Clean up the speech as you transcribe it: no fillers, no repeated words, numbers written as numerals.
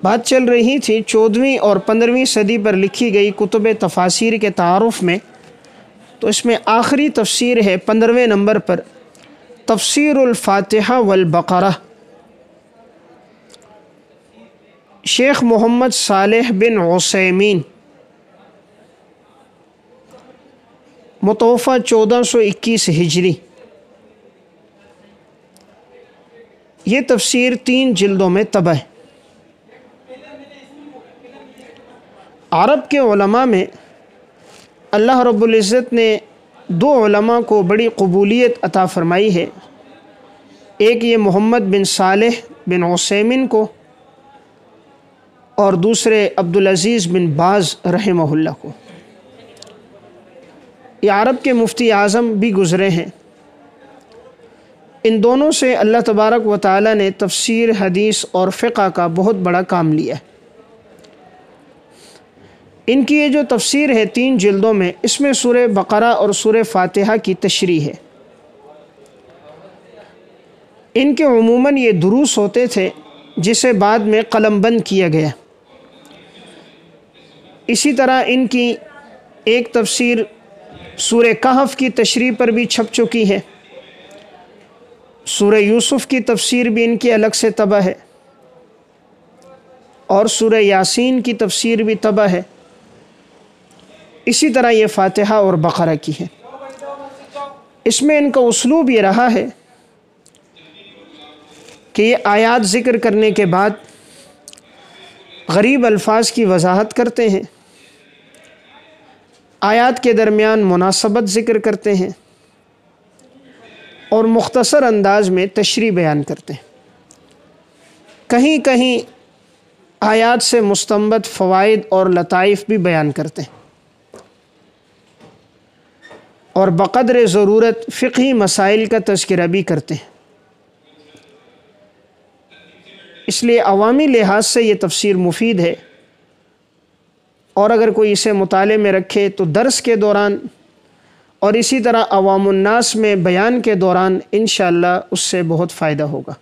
بات چل رہی تھی 14ویں اور 15ویں صدی پر لکھی گئی کتب تفاسیر کے تعارف میں، تو اس میں آخری تفسیر ہے 15ویں نمبر پر تفسیر الفاتحہ والبقرہ، شیخ محمد صالح بن عثیمین، متوفہ 1421 ہجری۔ یہ تفسیر 3 جلدوں میں طبع ہے۔ عرب کے علماء میں اللہ رب العزت نے 2 علماء کو بڑی قبولیت عطا فرمائی ہے، ایک یہ محمد بن صالح بن عثیمین کو، اور دوسرے عبدالعزیز بن باز رحمہ اللہ کو۔ یہ عرب کے مفتی اعظم بھی گزرے ہیں۔ ان دونوں سے اللہ تبارک و تعالی نے تفسیر، حدیث اور فقہ کا بہت بڑا کام لیا ہے۔ ان کی یہ جو تفسیر ہے 3 جلدوں میں، اس میں سورہ بقرہ اور سورہ فاتحہ کی تشریح ہے۔ ان کے عموماً یہ دروس ہوتے تھے جسے بعد میں قلم بند کیا گیا۔ اسی طرح ان کی ایک تفسیر سورہ کہف کی تشریح پر بھی چھپ چکی ہے۔ سورہ یوسف کی تفسیر بھی ان کی الگ سے طبع ہے، اور سورہ یاسین کی تفسیر بھی طبع ہے۔ اسی طرح یہ فاتحہ اور بقرہ کی ہے۔ اس میں ان کا اسلوب یہ رہا ہے کہ یہ آیات ذکر کرنے کے بعد غریب الفاظ کی وضاحت کرتے ہیں، آیات کے درمیان مناسبت ذکر کرتے ہیں، اور مختصر انداز میں تشریح بیان کرتے ہیں۔ کہیں کہیں آیات سے مستنبط فوائد اور لطائف بھی بیان کرتے ہیں، اور بقدر ضرورت فقہی مسائل کا تذکرہ بھی کرتے ہیں۔ اس لیے عوامی لحاظ سے یہ تفسیر مفید ہے، اور اگر کوئی اسے مطالعے میں رکھے تو درس کے دوران اور اسی طرح عوام الناس میں بیان کے دوران انشاءاللہ اس سے بہت فائدہ ہوگا۔